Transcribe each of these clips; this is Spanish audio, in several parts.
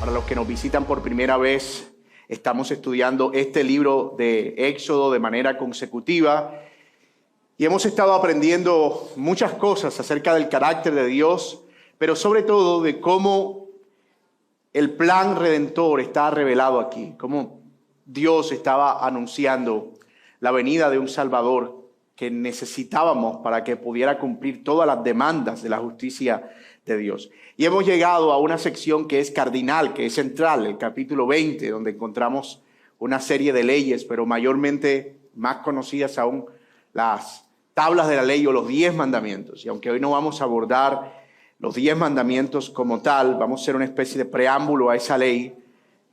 Para los que nos visitan por primera vez, estamos estudiando este libro de Éxodo de manera consecutiva y hemos estado aprendiendo muchas cosas acerca del carácter de Dios, pero sobre todo de cómo el plan redentor está revelado aquí, cómo Dios estaba anunciando la venida de un Salvador que necesitábamos para que pudiera cumplir todas las demandas de la justicia de Dios. Y hemos llegado a una sección que es cardinal, que es central, el capítulo 20, donde encontramos una serie de leyes, pero mayormente más conocidas aún las tablas de la ley o los 10 mandamientos. Y aunque hoy no vamos a abordar los 10 mandamientos como tal, vamos a hacer una especie de preámbulo a esa ley,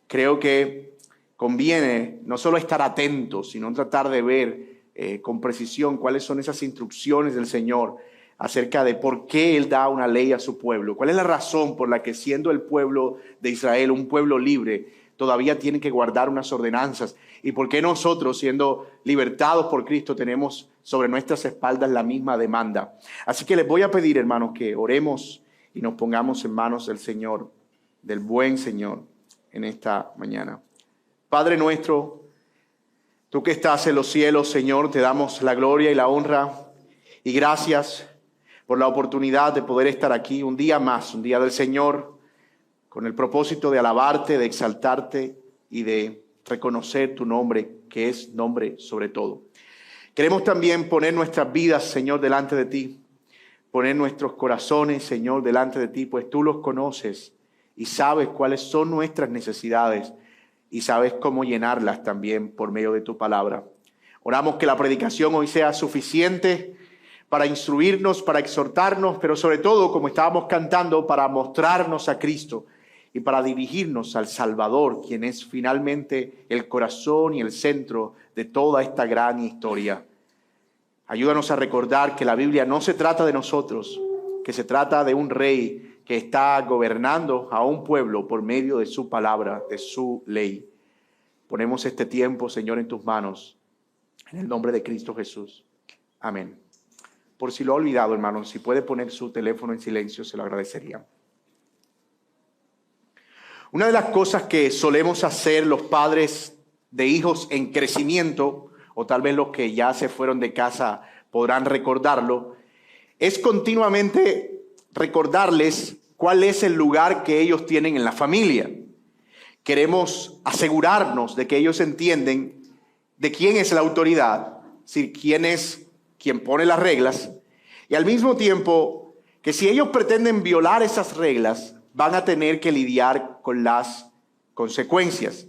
creo que conviene no solo estar atentos, sino tratar de ver con precisión cuáles son esas instrucciones del Señor acerca de por qué Él da una ley a su pueblo. ¿Cuál es la razón por la que, siendo el pueblo de Israel un pueblo libre, todavía tiene que guardar unas ordenanzas? ¿Y por qué nosotros, siendo libertados por Cristo, tenemos sobre nuestras espaldas la misma demanda? Así que les voy a pedir, hermanos, que oremos y nos pongamos en manos del Señor, del buen Señor, en esta mañana. Padre nuestro, tú que estás en los cielos, Señor, te damos la gloria y la honra y gracias por la oportunidad de poder estar aquí un día más, un día del Señor, con el propósito de alabarte, de exaltarte y de reconocer tu nombre, que es nombre sobre todo. Queremos también poner nuestras vidas, Señor, delante de ti, poner nuestros corazones, Señor, delante de ti, pues tú los conoces y sabes cuáles son nuestras necesidades y sabes cómo llenarlas también por medio de tu palabra. Oramos que la predicación hoy sea suficiente para instruirnos, para exhortarnos, pero sobre todo, como estábamos cantando, para mostrarnos a Cristo y para dirigirnos al Salvador, quien es finalmente el corazón y el centro de toda esta gran historia. Ayúdanos a recordar que la Biblia no se trata de nosotros, que se trata de un rey que está gobernando a un pueblo por medio de su palabra, de su ley. Ponemos este tiempo, Señor, en tus manos, en el nombre de Cristo Jesús. Amén. Por si lo ha olvidado, hermano, si puede poner su teléfono en silencio, se lo agradecería. Una de las cosas que solemos hacer los padres de hijos en crecimiento, o tal vez los que ya se fueron de casa podrán recordarlo, es continuamente recordarles cuál es el lugar que ellos tienen en la familia. Queremos asegurarnos de que ellos entienden de quién es la autoridad, es decir, quién es quien pone las reglas, y al mismo tiempo que si ellos pretenden violar esas reglas, van a tener que lidiar con las consecuencias.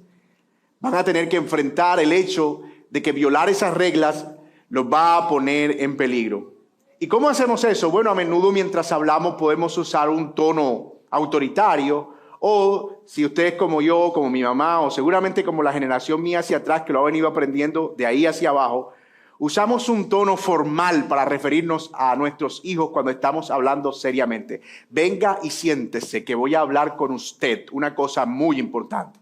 Van a tener que enfrentar el hecho de que violar esas reglas los va a poner en peligro. ¿Y cómo hacemos eso? Bueno, a menudo mientras hablamos podemos usar un tono autoritario, o si usted es como yo, como mi mamá, o seguramente como la generación mía hacia atrás que lo ha venido aprendiendo de ahí hacia abajo, usamos un tono formal para referirnos a nuestros hijos cuando estamos hablando seriamente. Venga y siéntese que voy a hablar con usted, una cosa muy importante.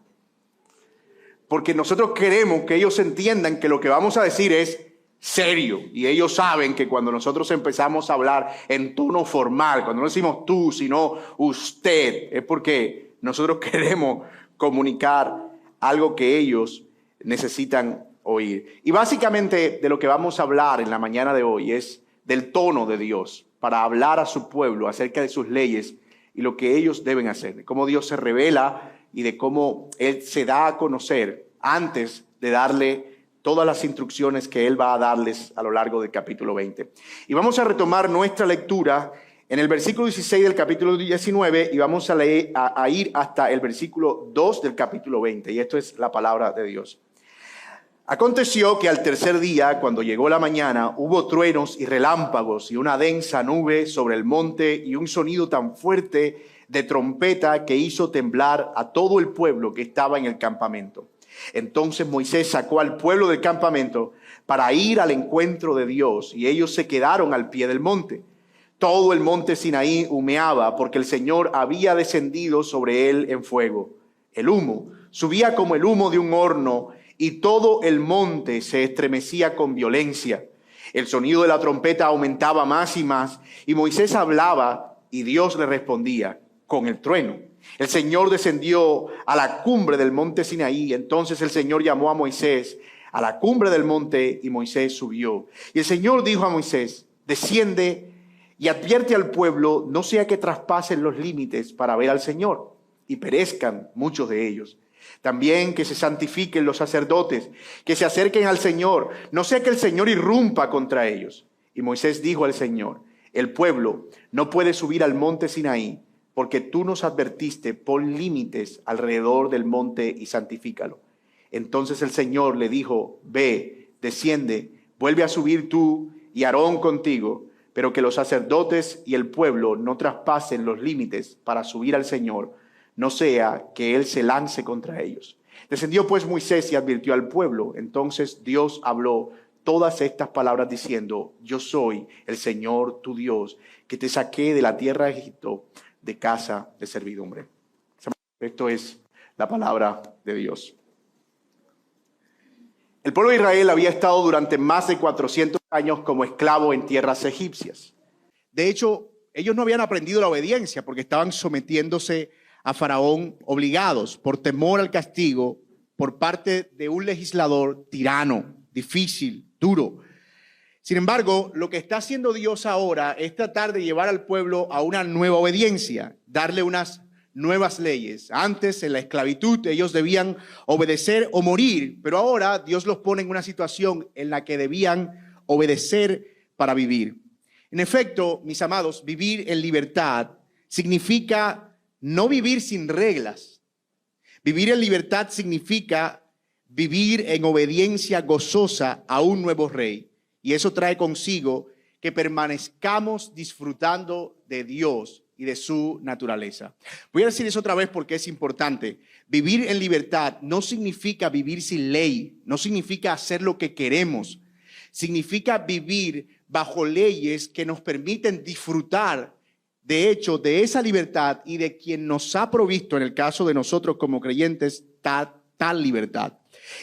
Porque nosotros queremos que ellos entiendan que lo que vamos a decir es serio. Y ellos saben que cuando nosotros empezamos a hablar en tono formal, cuando no decimos tú, sino usted, es porque nosotros queremos comunicar algo que ellos necesitan oír. Y básicamente de lo que vamos a hablar en la mañana de hoy es del tono de Dios para hablar a su pueblo acerca de sus leyes y lo que ellos deben hacer, de cómo Dios se revela y de cómo Él se da a conocer antes de darle todas las instrucciones que Él va a darles a lo largo del capítulo 20. Y vamos a retomar nuestra lectura en el versículo 16 del capítulo 19 y vamos a ir hasta el versículo 2 del capítulo 20. Y esto es la palabra de Dios. Aconteció que al tercer día, cuando llegó la mañana, hubo truenos y relámpagos y una densa nube sobre el monte y un sonido tan fuerte de trompeta que hizo temblar a todo el pueblo que estaba en el campamento. Entonces Moisés sacó al pueblo del campamento para ir al encuentro de Dios y ellos se quedaron al pie del monte. Todo el monte Sinaí humeaba porque el Señor había descendido sobre él en fuego. El humo subía como el humo de un horno y todo el monte se estremecía con violencia. El sonido de la trompeta aumentaba más y más, y Moisés hablaba y Dios le respondía con el trueno. El Señor descendió a la cumbre del monte Sinaí. Entonces el Señor llamó a Moisés a la cumbre del monte y Moisés subió. Y el Señor dijo a Moisés: desciende y advierte al pueblo, no sea que traspasen los límites para ver al Señor y perezcan muchos de ellos. También que se santifiquen los sacerdotes, que se acerquen al Señor, no sea que el Señor irrumpa contra ellos. Y Moisés dijo al Señor: el pueblo no puede subir al monte Sinaí, porque tú nos advertiste, pon límites alrededor del monte y santifícalo. Entonces el Señor le dijo: ve, desciende, vuelve a subir tú y Aarón contigo, pero que los sacerdotes y el pueblo no traspasen los límites para subir al Señor, no sea que Él se lance contra ellos. Descendió pues Moisés y advirtió al pueblo. Entonces Dios habló todas estas palabras diciendo: yo soy el Señor tu Dios, que te saqué de la tierra de Egipto, de casa de servidumbre. Esto es la palabra de Dios. El pueblo de Israel había estado durante más de 400 años como esclavo en tierras egipcias. De hecho, ellos no habían aprendido la obediencia porque estaban sometiéndose a Faraón obligados por temor al castigo por parte de un legislador tirano, difícil, duro. Sin embargo, lo que está haciendo Dios ahora es tratar de llevar al pueblo a una nueva obediencia, darle unas nuevas leyes. Antes, en la esclavitud, ellos debían obedecer o morir, pero ahora Dios los pone en una situación en la que debían obedecer para vivir. En efecto, mis amados, vivir en libertad significa no vivir sin reglas. Vivir en libertad significa vivir en obediencia gozosa a un nuevo rey. Y eso trae consigo que permanezcamos disfrutando de Dios y de su naturaleza. Voy a decir eso otra vez porque es importante. Vivir en libertad no significa vivir sin ley, no significa hacer lo que queremos. Significa vivir bajo leyes que nos permiten disfrutar, de hecho, de esa libertad y de quien nos ha provisto, en el caso de nosotros como creyentes, tal libertad.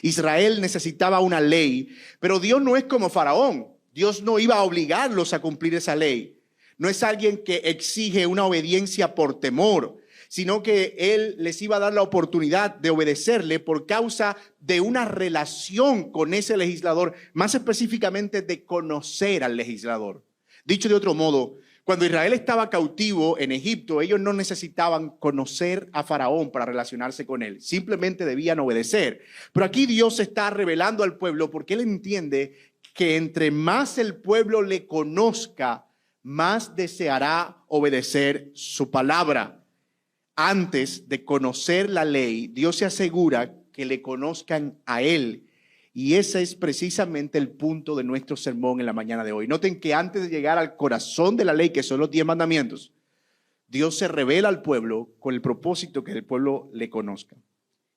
Israel necesitaba una ley, pero Dios no es como Faraón. Dios no iba a obligarlos a cumplir esa ley. No es alguien que exige una obediencia por temor, sino que Él les iba a dar la oportunidad de obedecerle por causa de una relación con ese legislador, más específicamente de conocer al legislador. Dicho de otro modo, cuando Israel estaba cautivo en Egipto, ellos no necesitaban conocer a Faraón para relacionarse con él. Simplemente debían obedecer. Pero aquí Dios se está revelando al pueblo porque Él entiende que entre más el pueblo le conozca, más deseará obedecer su palabra. Antes de conocer la ley, Dios se asegura que le conozcan a Él. Y ese es precisamente el punto de nuestro sermón en la mañana de hoy. Noten que antes de llegar al corazón de la ley, que son los 10 mandamientos, Dios se revela al pueblo con el propósito que el pueblo le conozca.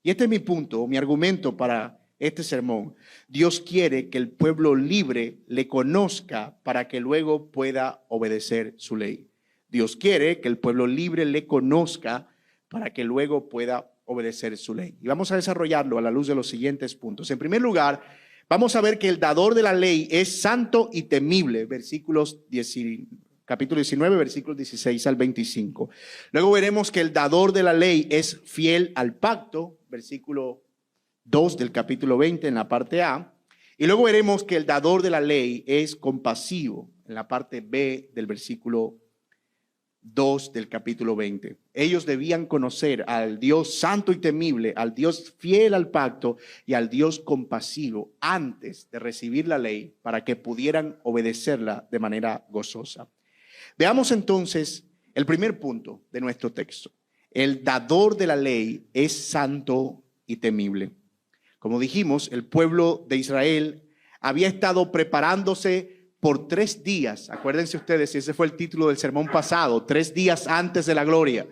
Y este es mi punto, mi argumento para este sermón. Dios quiere que el pueblo libre le conozca para que luego pueda obedecer su ley. Dios quiere que el pueblo libre le conozca para que luego pueda obedecer su ley. Y vamos a desarrollarlo a la luz de los siguientes puntos. En primer lugar, vamos a ver que el dador de la ley es santo y temible, capítulo 19, versículos 16 al 25. Luego veremos que el dador de la ley es fiel al pacto, versículo 2 del capítulo 20 en la parte A. Y luego veremos que el dador de la ley es compasivo en la parte B del versículo 2 del capítulo 20. Ellos debían conocer al Dios santo y temible, al Dios fiel al pacto y al Dios compasivo antes de recibir la ley para que pudieran obedecerla de manera gozosa. Veamos entonces el primer punto de nuestro texto. El dador de la ley es santo y temible. Como dijimos, el pueblo de Israel había estado preparándose por 3 días. Acuérdense ustedes, ese fue el título del sermón pasado, 3 días antes de la gloria.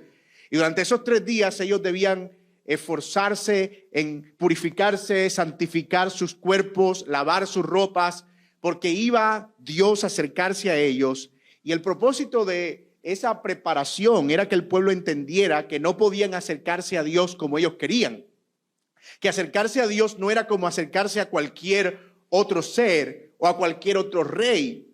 Y durante esos 3 días ellos debían esforzarse en purificarse, santificar sus cuerpos, lavar sus ropas, porque iba Dios a acercarse a ellos. Y el propósito de esa preparación era que el pueblo entendiera que no podían acercarse a Dios como ellos querían. Que acercarse a Dios no era como acercarse a cualquier otro ser o a cualquier otro rey.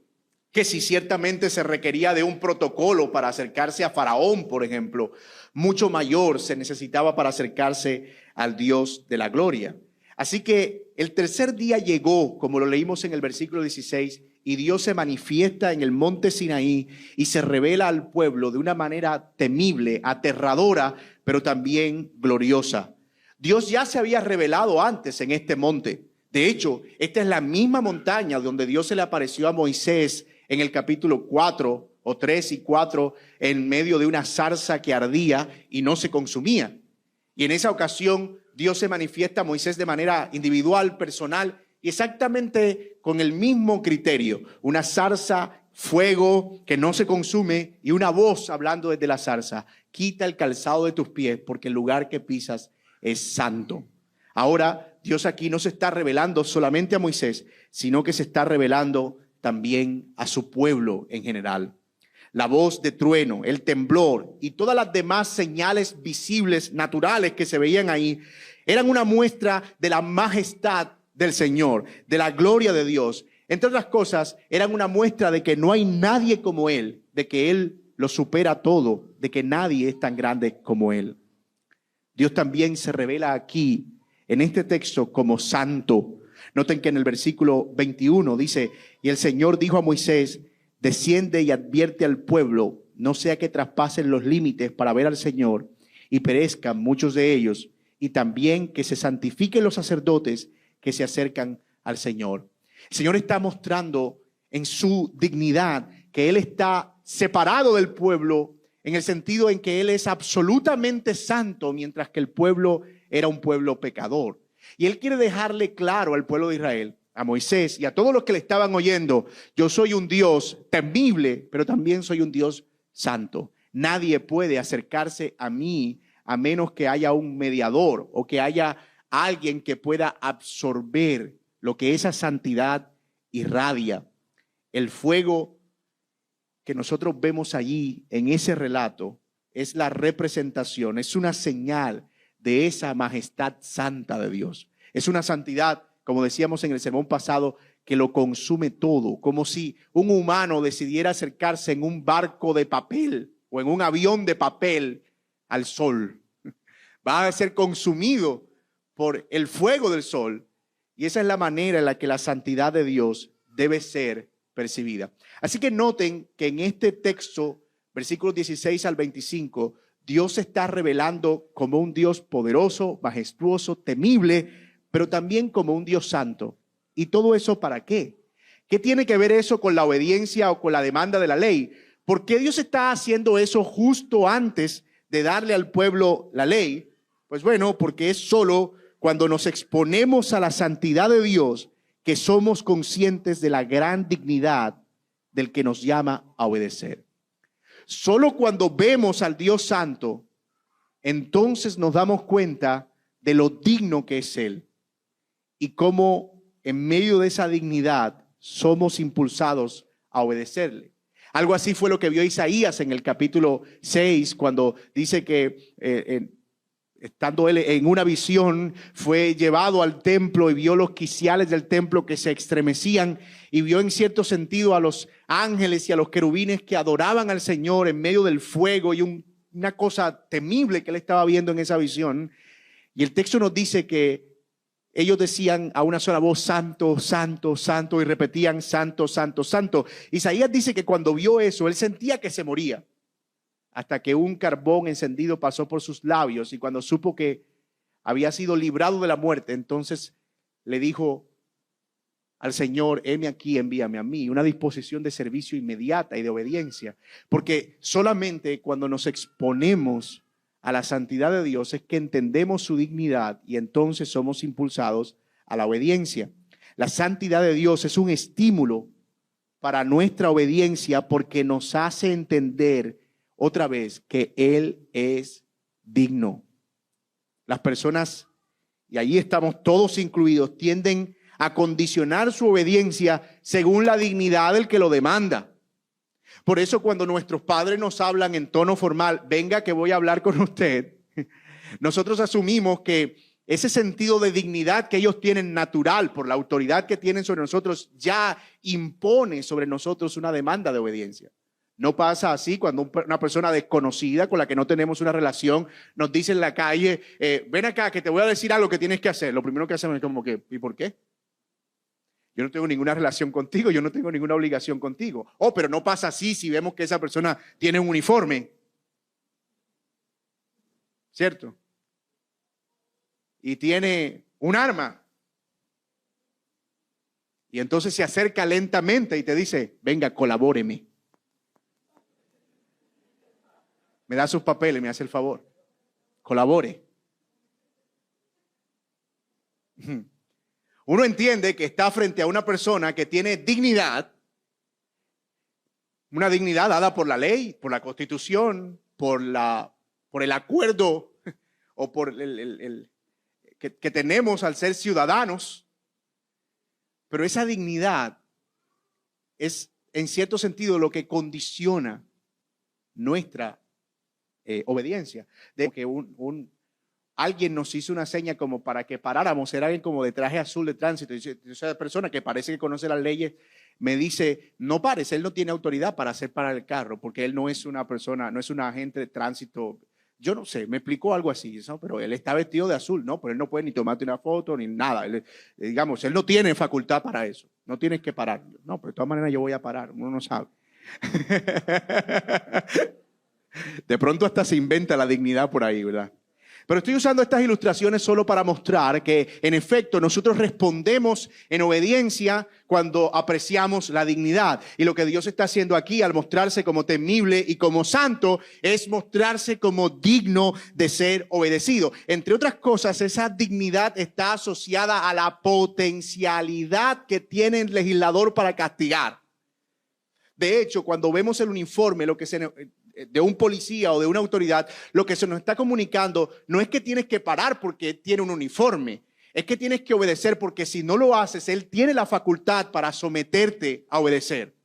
que si ciertamente se requería de un protocolo para acercarse a Faraón, por ejemplo, mucho mayor se necesitaba para acercarse al Dios de la gloria. Así que el tercer día llegó, como lo leímos en el versículo 16, y Dios se manifiesta en el monte Sinaí y se revela al pueblo de una manera temible, aterradora, pero también gloriosa. Dios ya se había revelado antes en este monte. De hecho, esta es la misma montaña donde Dios se le apareció a Moisés en el capítulo 4 o 3 y 4 en medio de una zarza que ardía y no se consumía. Y en esa ocasión Dios se manifiesta a Moisés de manera individual, personal y exactamente con el mismo criterio. Una zarza, fuego que no se consume y una voz hablando desde la zarza. Quita el calzado de tus pies porque el lugar que pisas es santo. Ahora Dios aquí no se está revelando solamente a Moisés, sino que se está revelando también a su pueblo en general. La voz de trueno, el temblor y todas las demás señales visibles, naturales que se veían ahí, eran una muestra de la majestad del Señor, de la gloria de Dios. Entre otras cosas, eran una muestra de que no hay nadie como Él, de que Él lo supera todo, de que nadie es tan grande como Él. Dios también se revela aquí, en este texto, como santo. Noten que en el versículo 21 dice, y el Señor dijo a Moisés, desciende y advierte al pueblo, no sea que traspasen los límites para ver al Señor y perezcan muchos de ellos, y también que se santifiquen los sacerdotes que se acercan al Señor. El Señor está mostrando en su dignidad que Él está separado del pueblo en el sentido en que Él es absolutamente santo, mientras que el pueblo era un pueblo pecador. Y Él quiere dejarle claro al pueblo de Israel, a Moisés y a todos los que le estaban oyendo, yo soy un Dios temible, pero también soy un Dios santo. Nadie puede acercarse a mí a menos que haya un mediador o que haya alguien que pueda absorber lo que esa santidad irradia. El fuego que nosotros vemos allí en ese relato es la representación, es una señal de esa majestad santa de Dios. Es una santidad, como decíamos en el sermón pasado, que lo consume todo, como si un humano decidiera acercarse en un barco de papel o en un avión de papel al sol. Va a ser consumido por el fuego del sol. Y esa es la manera en la que la santidad de Dios debe ser percibida. Así que noten que en este texto, versículos 16 al 25, Dios se está revelando como un Dios poderoso, majestuoso, temible, pero también como un Dios santo. ¿Y todo eso para qué? ¿Qué tiene que ver eso con la obediencia o con la demanda de la ley? ¿Por qué Dios está haciendo eso justo antes de darle al pueblo la ley? Pues bueno, porque es solo cuando nos exponemos a la santidad de Dios que somos conscientes de la gran dignidad del que nos llama a obedecer. Solo cuando vemos al Dios santo, entonces nos damos cuenta de lo digno que es Él y cómo en medio de esa dignidad somos impulsados a obedecerle. Algo así fue lo que vio Isaías en el capítulo 6, cuando dice que estando él en una visión, fue llevado al templo y vio los quiciales del templo que se estremecían y vio en cierto sentido a los ángeles y a los querubines que adoraban al Señor en medio del fuego y una cosa temible que él estaba viendo en esa visión. Y el texto nos dice que ellos decían a una sola voz, santo, santo, santo, y repetían, santo, santo, santo. Isaías dice que cuando vio eso, él sentía que se moría, hasta que un carbón encendido pasó por sus labios, y cuando supo que había sido librado de la muerte, entonces le dijo al Señor, heme aquí, envíame a mí. Una disposición de servicio inmediata y de obediencia, porque solamente cuando nos exponemos a la santidad de Dios es que entendemos su dignidad y entonces somos impulsados a la obediencia. La santidad de Dios es un estímulo para nuestra obediencia porque nos hace entender otra vez que Él es digno. Las personas, y allí estamos todos incluidos, tienden a condicionar su obediencia según la dignidad del que lo demanda. Por eso cuando nuestros padres nos hablan en tono formal, venga que voy a hablar con usted, nosotros asumimos que ese sentido de dignidad que ellos tienen natural por la autoridad que tienen sobre nosotros ya impone sobre nosotros una demanda de obediencia. No pasa así cuando una persona desconocida con la que no tenemos una relación nos dice en la calle, ven acá que te voy a decir algo que tienes que hacer. Lo primero que hacemos es como que, ¿y por qué? Yo no tengo ninguna relación contigo, yo no tengo ninguna obligación contigo. Oh, pero no pasa así si vemos que esa persona tiene un uniforme. ¿Cierto? Y tiene un arma. Y entonces se acerca lentamente y te dice, venga, colabóreme. Me da sus papeles, me hace el favor. Colabore. Uno entiende que está frente a una persona que tiene dignidad, una dignidad dada por la ley, por la Constitución, por el acuerdo o por que tenemos al ser ciudadanos, pero esa dignidad es en cierto sentido lo que condiciona nuestra obediencia. De que alguien nos hizo una seña como para que paráramos, era alguien como de traje azul de tránsito, y esa persona que parece que conoce las leyes me dice, no pares, él no tiene autoridad para hacer parar el carro, porque él no es una persona, no es un agente de tránsito. Yo no sé, me explicó algo así, ¿no? Pero él está vestido de azul, ¿no? Pero él no puede ni tomarte una foto ni nada. Él no tiene facultad para eso. No tienes que parar. No, pero de todas maneras yo voy a parar. Uno no sabe. De pronto hasta se inventa la dignidad por ahí, ¿verdad? Pero estoy usando estas ilustraciones solo para mostrar que, en efecto, nosotros respondemos en obediencia cuando apreciamos la dignidad. Y lo que Dios está haciendo aquí al mostrarse como temible y como santo es mostrarse como digno de ser obedecido. Entre otras cosas, esa dignidad está asociada a la potencialidad que tiene el legislador para castigar. De hecho, cuando vemos el uniforme, de un policía o de una autoridad, lo que se nos está comunicando no es que tienes que parar porque tiene un uniforme, es que tienes que obedecer porque si no lo haces, él tiene la facultad para someterte a obedecer.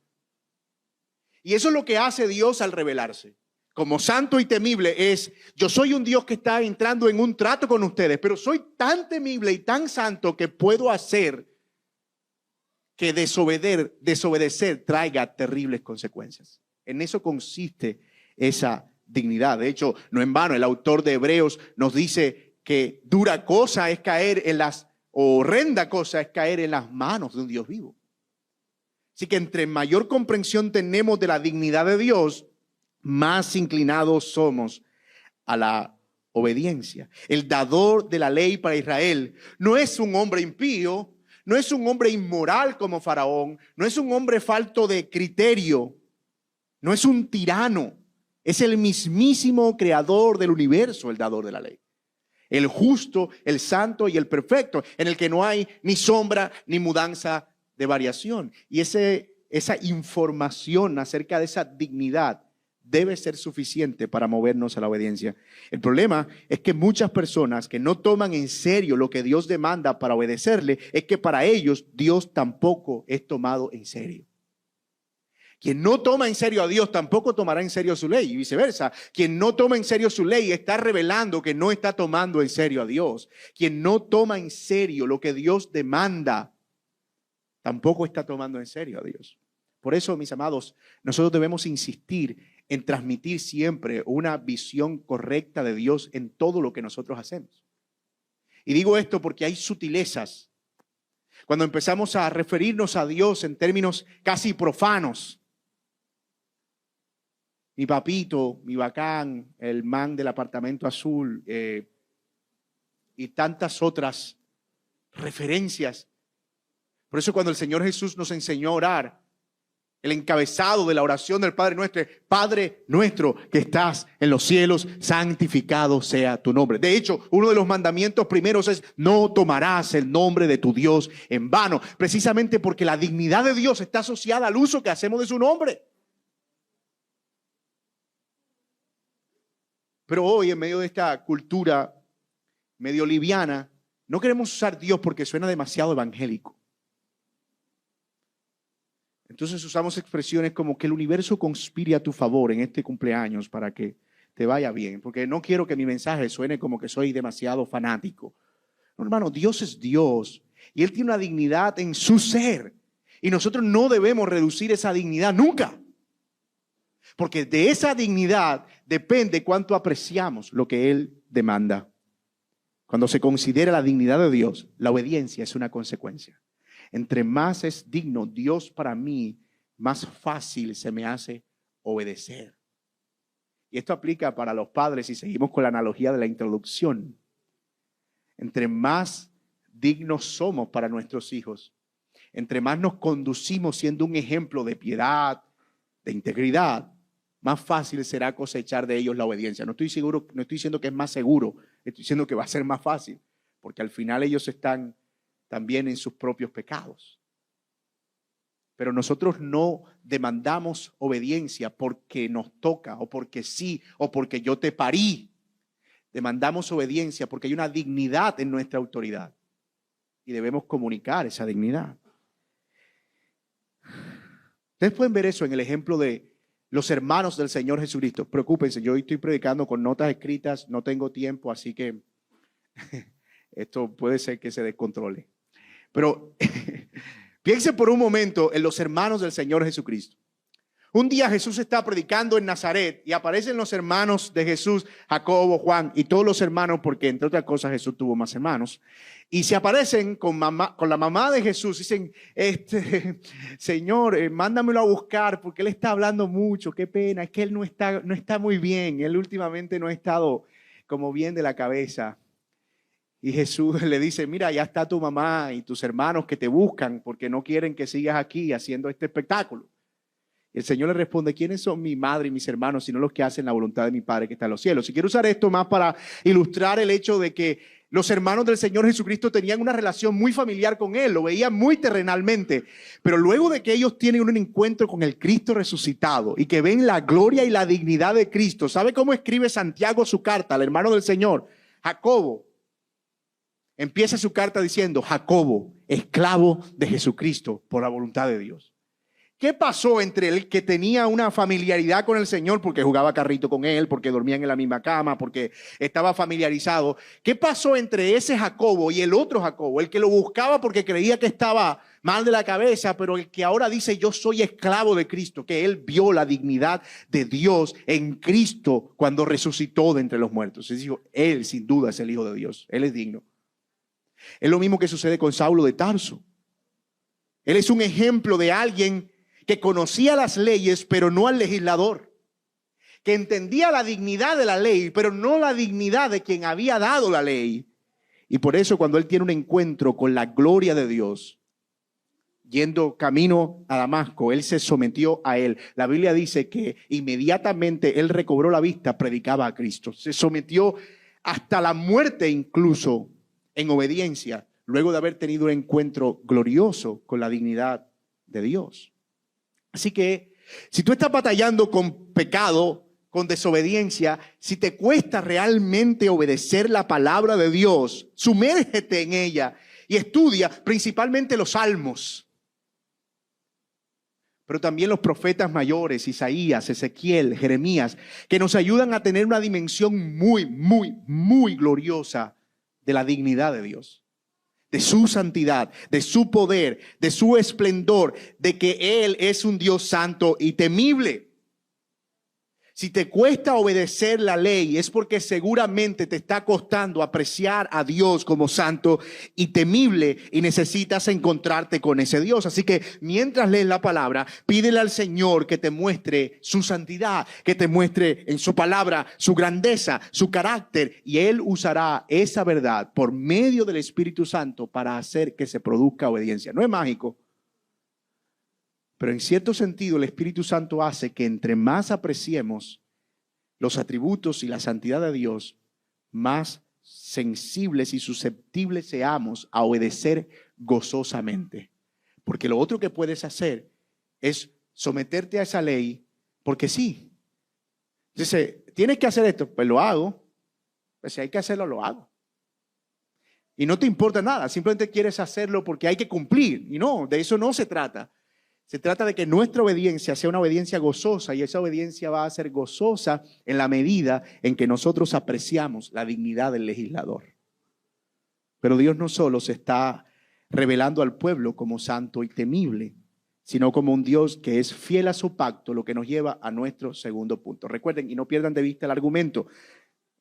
Y eso es lo que hace Dios al revelarse. Como santo y temible es, yo soy un Dios que está entrando en un trato con ustedes, pero soy tan temible y tan santo que puedo hacer que desobedecer traiga terribles consecuencias. En eso consiste esa dignidad. De hecho, no en vano, el autor de Hebreos nos dice que dura cosa es caer horrenda cosa es caer en las manos de un Dios vivo. Así que entre mayor comprensión tenemos de la dignidad de Dios, más inclinados somos a la obediencia. El dador de la ley para Israel no es un hombre impío, no es un hombre inmoral como Faraón, no es un hombre falto de criterio, no es un tirano. Es el mismísimo creador del universo, el dador de la ley. El justo, el santo y el perfecto, en el que no hay ni sombra ni mudanza de variación. Y esa información acerca de esa dignidad debe ser suficiente para movernos a la obediencia. El problema es que muchas personas que no toman en serio lo que Dios demanda para obedecerle, es que para ellos Dios tampoco es tomado en serio. Quien no toma en serio a Dios tampoco tomará en serio su ley y viceversa. Quien no toma en serio su ley está revelando que no está tomando en serio a Dios. Quien no toma en serio lo que Dios demanda tampoco está tomando en serio a Dios. Por eso, mis amados, nosotros debemos insistir en transmitir siempre una visión correcta de Dios en todo lo que nosotros hacemos. Y digo esto porque hay sutilezas. Cuando empezamos a referirnos a Dios en términos casi profanos, mi papito, mi bacán, el man del apartamento azul y tantas otras referencias. Por eso cuando el Señor Jesús nos enseñó a orar, el encabezado de la oración del Padre Nuestro, Padre nuestro que estás en los cielos, santificado sea tu nombre. De hecho, uno de los mandamientos primeros es no tomarás el nombre de tu Dios en vano, precisamente porque la dignidad de Dios está asociada al uso que hacemos de su nombre. Pero hoy, en medio de esta cultura medio liviana, no queremos usar Dios porque suena demasiado evangélico. Entonces usamos expresiones como que el universo conspire a tu favor en este cumpleaños para que te vaya bien. Porque no quiero que mi mensaje suene como que soy demasiado fanático. No, hermano, Dios es Dios y Él tiene una dignidad en su ser. Y nosotros no debemos reducir esa dignidad nunca. Porque de esa dignidad depende cuánto apreciamos lo que Él demanda. Cuando se considera la dignidad de Dios, la obediencia es una consecuencia. Entre más es digno Dios para mí, más fácil se me hace obedecer. Y esto aplica para los padres y seguimos con la analogía de la introducción. Entre más dignos somos para nuestros hijos, entre más nos conducimos siendo un ejemplo de piedad, de integridad, más fácil será cosechar de ellos la obediencia. No estoy diciendo que es más seguro, estoy diciendo que va a ser más fácil, porque al final ellos están también en sus propios pecados. Pero nosotros no demandamos obediencia porque nos toca, o porque sí, o porque yo te parí. Demandamos obediencia porque hay una dignidad en nuestra autoridad y debemos comunicar esa dignidad. Ustedes pueden ver eso en el ejemplo de los hermanos del Señor Jesucristo. Preocúpense, yo hoy estoy predicando con notas escritas, no tengo tiempo, así que esto puede ser que se descontrole. Pero piensen por un momento en los hermanos del Señor Jesucristo. Un día Jesús está predicando en Nazaret y aparecen los hermanos de Jesús, Jacobo, Juan y todos los hermanos, porque entre otras cosas Jesús tuvo más hermanos. Y se aparecen con la mamá de Jesús. Dicen, Señor, mándamelo a buscar porque él está hablando mucho. Qué pena, es que él no está muy bien. Él últimamente no ha estado como bien de la cabeza. Y Jesús le dice, mira, ya está tu mamá y tus hermanos que te buscan porque no quieren que sigas aquí haciendo este espectáculo. Y el Señor le responde, ¿quiénes son mi madre y mis hermanos sino los que hacen la voluntad de mi Padre que está en los cielos? Y quiero usar esto más para ilustrar el hecho de que los hermanos del Señor Jesucristo tenían una relación muy familiar con Él, lo veían muy terrenalmente. Pero luego de que ellos tienen un encuentro con el Cristo resucitado y que ven la gloria y la dignidad de Cristo, ¿sabe cómo escribe Santiago su carta al hermano del Señor? Jacobo. Empieza su carta diciendo, Jacobo, esclavo de Jesucristo por la voluntad de Dios. ¿Qué pasó entre el que tenía una familiaridad con el Señor porque jugaba carrito con Él, porque dormían en la misma cama, porque estaba familiarizado? ¿Qué pasó entre ese Jacobo y el otro Jacobo? El que lo buscaba porque creía que estaba mal de la cabeza, pero el que ahora dice yo soy esclavo de Cristo, que él vio la dignidad de Dios en Cristo cuando resucitó de entre los muertos. Es decir, él sin duda es el Hijo de Dios, él es digno. Es lo mismo que sucede con Saulo de Tarso. Él es un ejemplo de alguien que conocía las leyes, pero no al legislador, que entendía la dignidad de la ley, pero no la dignidad de quien había dado la ley. Y por eso cuando él tiene un encuentro con la gloria de Dios, yendo camino a Damasco, él se sometió a él. La Biblia dice que inmediatamente él recobró la vista, predicaba a Cristo. Se sometió hasta la muerte incluso en obediencia, luego de haber tenido un encuentro glorioso con la dignidad de Dios. Así que si tú estás batallando con pecado, con desobediencia, si te cuesta realmente obedecer la palabra de Dios, sumérgete en ella y estudia principalmente los salmos. Pero también los profetas mayores, Isaías, Ezequiel, Jeremías, que nos ayudan a tener una dimensión muy gloriosa de la dignidad de Dios, de su santidad, de su poder, de su esplendor, de que Él es un Dios santo y temible. Si te cuesta obedecer la ley es porque seguramente te está costando apreciar a Dios como santo y temible y necesitas encontrarte con ese Dios. Así que mientras lees la palabra, pídele al Señor que te muestre su santidad, que te muestre en su palabra su grandeza, su carácter, y Él usará esa verdad por medio del Espíritu Santo para hacer que se produzca obediencia. No es mágico. Pero en cierto sentido el Espíritu Santo hace que entre más apreciemos los atributos y la santidad de Dios, más sensibles y susceptibles seamos a obedecer gozosamente. Porque lo otro que puedes hacer es someterte a esa ley porque sí. Dice, tienes que hacer esto, pues lo hago. Pues si hay que hacerlo, lo hago. Y no te importa nada, simplemente quieres hacerlo porque hay que cumplir. Y no, de eso no se trata. Se trata de que nuestra obediencia sea una obediencia gozosa, y esa obediencia va a ser gozosa en la medida en que nosotros apreciamos la dignidad del legislador. Pero Dios no solo se está revelando al pueblo como santo y temible, sino como un Dios que es fiel a su pacto, lo que nos lleva a nuestro segundo punto. Recuerden y no pierdan de vista el argumento.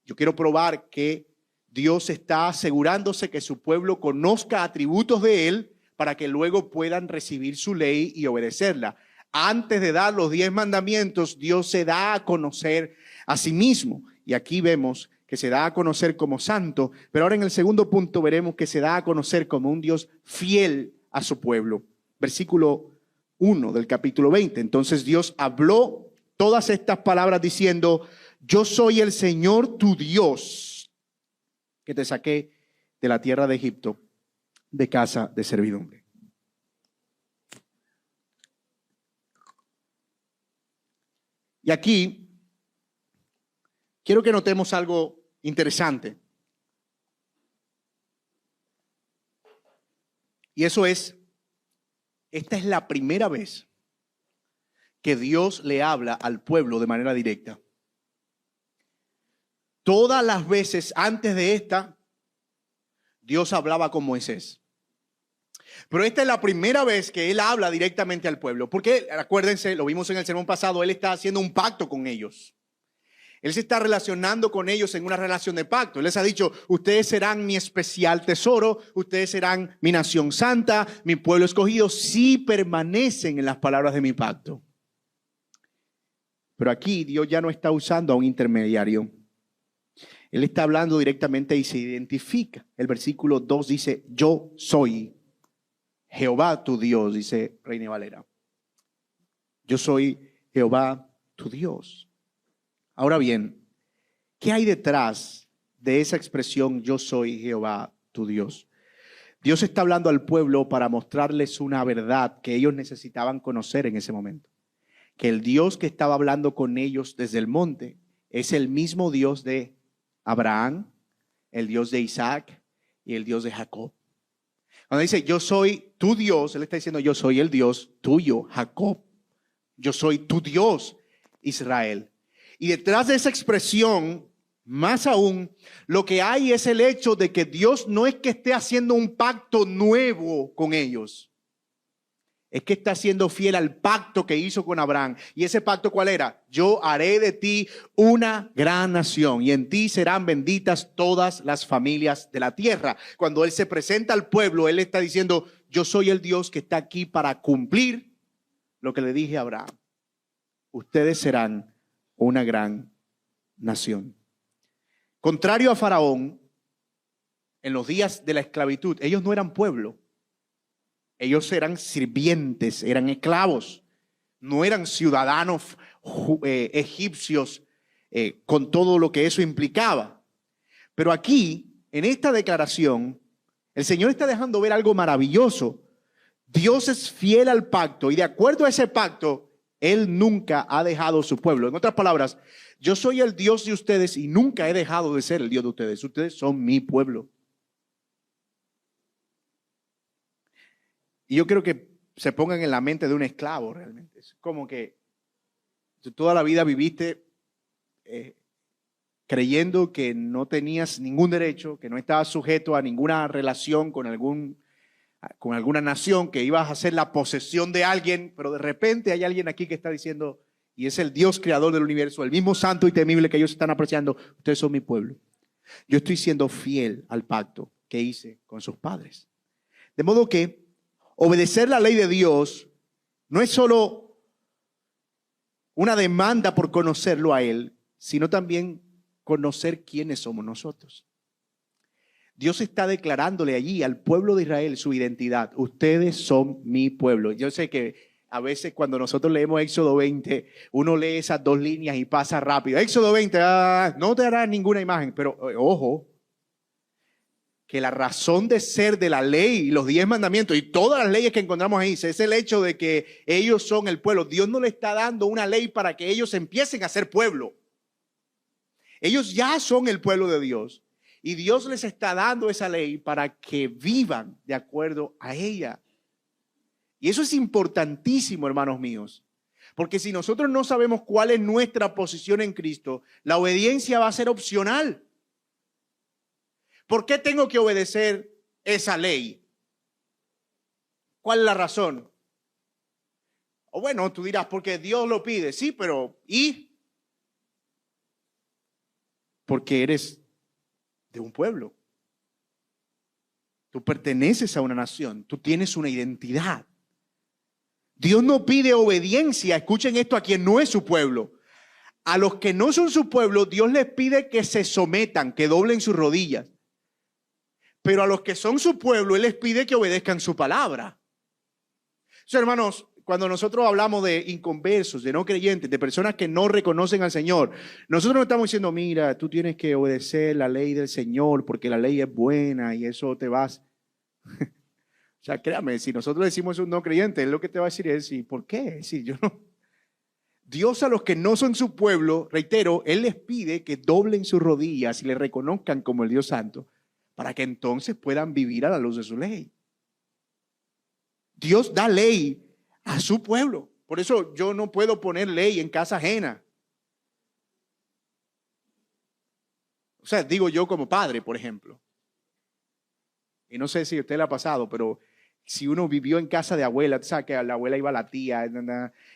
Yo quiero probar que Dios está asegurándose que su pueblo conozca atributos de Él para que luego puedan recibir su ley y obedecerla. Antes de dar los 10 mandamientos, Dios se da a conocer a sí mismo. Y aquí vemos que se da a conocer como santo, pero ahora en el segundo punto veremos que se da a conocer como un Dios fiel a su pueblo. Versículo 1 del capítulo 20. Entonces Dios habló todas estas palabras diciendo: yo soy el Señor tu Dios, que te saqué de la tierra de Egipto, de casa de servidumbre. Y aquí quiero que notemos algo interesante. Y eso es, esta es la primera vez que Dios le habla al pueblo de manera directa. Todas las veces antes de esta, Dios hablaba con Moisés. Pero esta es la primera vez que Él habla directamente al pueblo. Porque, acuérdense, lo vimos en el sermón pasado, Él está haciendo un pacto con ellos. Él se está relacionando con ellos en una relación de pacto. Él les ha dicho: ustedes serán mi especial tesoro, ustedes serán mi nación santa, mi pueblo escogido, si permanecen en las palabras de mi pacto. Pero aquí Dios ya no está usando a un intermediario. Él está hablando directamente y se identifica. El versículo 2 dice: yo soy Jehová tu Dios, dice Reina Valera. Yo soy Jehová tu Dios. Ahora bien, ¿qué hay detrás de esa expresión yo soy Jehová tu Dios? Dios está hablando al pueblo para mostrarles una verdad que ellos necesitaban conocer en ese momento. Que el Dios que estaba hablando con ellos desde el monte es el mismo Dios de Abraham, el Dios de Isaac y el Dios de Jacob. Cuando dice yo soy tu Dios, Él está diciendo yo soy el Dios tuyo, Jacob. Yo soy tu Dios, Israel. Y detrás de esa expresión, más aún, lo que hay es el hecho de que Dios no es que esté haciendo un pacto nuevo con ellos. Es que está siendo fiel al pacto que hizo con Abraham. ¿Y ese pacto cuál era? Yo haré de ti una gran nación y en ti serán benditas todas las familias de la tierra. Cuando Él se presenta al pueblo, Él está diciendo: yo soy el Dios que está aquí para cumplir lo que le dije a Abraham. Ustedes serán una gran nación. Contrario a Faraón, en los días de la esclavitud, ellos no eran pueblo. Ellos eran sirvientes, eran esclavos. No eran ciudadanos egipcios con todo lo que eso implicaba. Pero aquí, en esta declaración, el Señor está dejando ver algo maravilloso. Dios es fiel al pacto y de acuerdo a ese pacto, Él nunca ha dejado su pueblo. En otras palabras, yo soy el Dios de ustedes y nunca he dejado de ser el Dios de ustedes. Ustedes son mi pueblo. Y yo creo que se pongan en la mente de un esclavo realmente. Es como que tú toda la vida viviste creyendo que no tenías ningún derecho, que no estabas sujeto a ninguna relación con alguna nación, que ibas a ser la posesión de alguien, pero de repente hay alguien aquí que está diciendo, y es el Dios creador del universo, el mismo santo y temible que ellos están apreciando: ustedes son mi pueblo. Yo estoy siendo fiel al pacto que hice con sus padres. De modo que obedecer la ley de Dios no es solo una demanda por conocerlo a Él, sino también conocer quiénes somos nosotros. Dios está declarándole allí al pueblo de Israel su identidad. Ustedes son mi pueblo. Yo sé que a veces cuando nosotros leemos Éxodo 20, uno lee esas 2 líneas y pasa rápido. Éxodo 20, no te hará ninguna imagen, pero ojo, que la razón de ser de la ley y los 10 mandamientos y todas las leyes que encontramos ahí es el hecho de que ellos son el pueblo. Dios no le está dando una ley para que ellos empiecen a ser pueblo. Ellos ya son el pueblo de Dios. Y Dios les está dando esa ley para que vivan de acuerdo a ella. Y eso es importantísimo, hermanos míos. Porque si nosotros no sabemos cuál es nuestra posición en Cristo, la obediencia va a ser opcional. ¿Por qué tengo que obedecer esa ley? ¿Cuál es la razón? O bueno, tú dirás, porque Dios lo pide. Sí, pero ¿y? Porque eres de un pueblo. Tú perteneces a una nación. Tú tienes una identidad. Dios no pide obediencia, escuchen esto, a quien no es su pueblo. A los que no son su pueblo, Dios les pide que se sometan, que doblen sus rodillas. Pero a los que son su pueblo, Él les pide que obedezcan su palabra. Hermanos, cuando nosotros hablamos de inconversos, de no creyentes, de personas que no reconocen al Señor, nosotros no estamos diciendo, mira, tú tienes que obedecer la ley del Señor porque la ley es buena y eso te vas. O sea, créame, si nosotros decimos un no creyente, él lo que te va a decir es, ¿y por qué? Si yo no. Dios a los que no son su pueblo, reitero, Él les pide que doblen sus rodillas y le reconozcan como el Dios Santo, para que entonces puedan vivir a la luz de su ley. Dios da ley a su pueblo. Por eso yo no puedo poner ley en casa ajena. O sea, digo yo como padre, por ejemplo. Y no sé si a usted le ha pasado, pero si uno vivió en casa de abuela, ¿sabes? Que a la abuela iba la tía,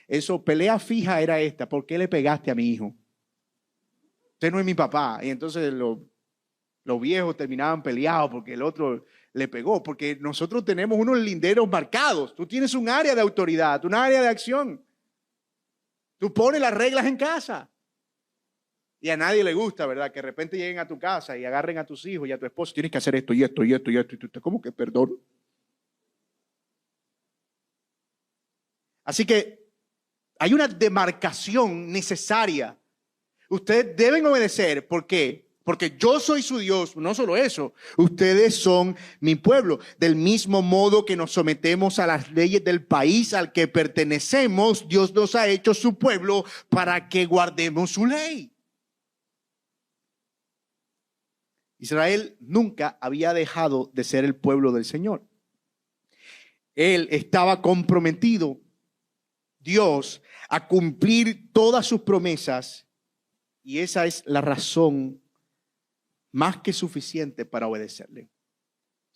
eso, pelea fija era esta. ¿Por qué le pegaste a mi hijo? Usted no es mi papá. Y entonces los viejos terminaban peleados porque el otro le pegó. Porque nosotros tenemos unos linderos marcados. Tú tienes un área de autoridad, un área de acción. Tú pones las reglas en casa. Y a nadie le gusta, ¿verdad? Que de repente lleguen a tu casa y agarren a tus hijos y a tu esposo. Tienes que hacer esto y esto y esto y esto. Y tú, ¿cómo que perdón? Así que hay una demarcación necesaria. Ustedes deben obedecer. ¿Por qué? Porque yo soy su Dios. No solo eso, ustedes son mi pueblo. Del mismo modo que nos sometemos a las leyes del país al que pertenecemos, Dios nos ha hecho su pueblo para que guardemos su ley. Israel nunca había dejado de ser el pueblo del Señor. Él estaba comprometido, Dios, a cumplir todas sus promesas, y esa es la razón más que suficiente para obedecerle.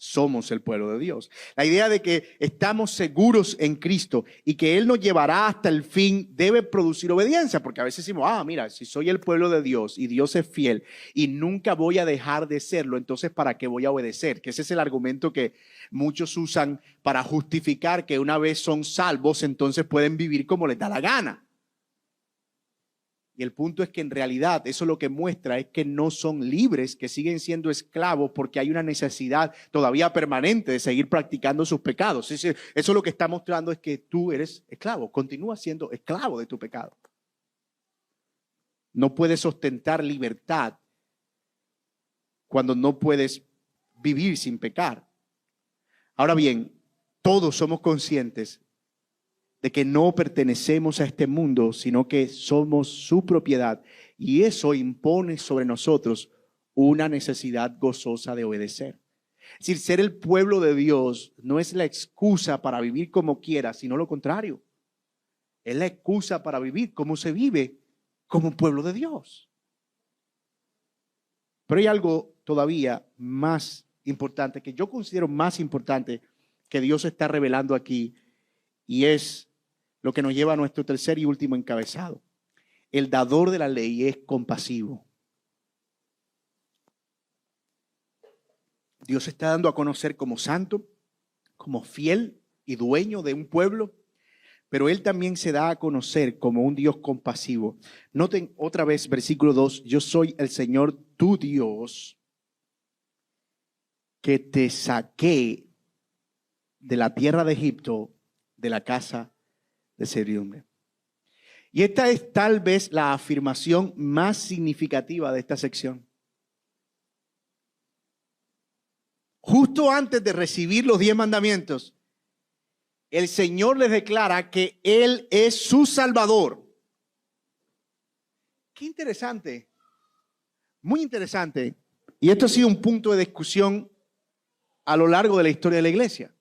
Somos el pueblo de Dios. La idea de que estamos seguros en Cristo y que Él nos llevará hasta el fin debe producir obediencia, porque a veces decimos, mira, si soy el pueblo de Dios y Dios es fiel y nunca voy a dejar de serlo, entonces ¿para qué voy a obedecer? Que ese es el argumento que muchos usan para justificar que una vez son salvos, entonces pueden vivir como les da la gana. Y el punto es que en realidad eso lo que muestra es que no son libres, que siguen siendo esclavos porque hay una necesidad todavía permanente de seguir practicando sus pecados. Eso lo que está mostrando es que tú eres esclavo, continúas siendo esclavo de tu pecado. No puedes ostentar libertad cuando no puedes vivir sin pecar. Ahora bien, todos somos conscientes de que no pertenecemos a este mundo, sino que somos su propiedad. Y eso impone sobre nosotros una necesidad gozosa de obedecer. Es decir, ser el pueblo de Dios no es la excusa para vivir como quiera, sino lo contrario. Es la excusa para vivir como se vive como un pueblo de Dios. Pero hay algo todavía más importante, que yo considero más importante, que Dios está revelando aquí, y es lo que nos lleva a nuestro tercer y último encabezado. El dador de la ley es compasivo. Dios se está dando a conocer como santo, como fiel y dueño de un pueblo, pero Él también se da a conocer como un Dios compasivo. Noten otra vez versículo 2, yo soy el Señor tu Dios, que te saqué de la tierra de Egipto, de la casa de servidumbre. Y esta es tal vez la afirmación más significativa de esta sección. Justo antes de recibir los 10 mandamientos, el Señor les declara que Él es su Salvador. Qué interesante, muy interesante. Y esto ha sido un punto de discusión a lo largo de la historia de la iglesia.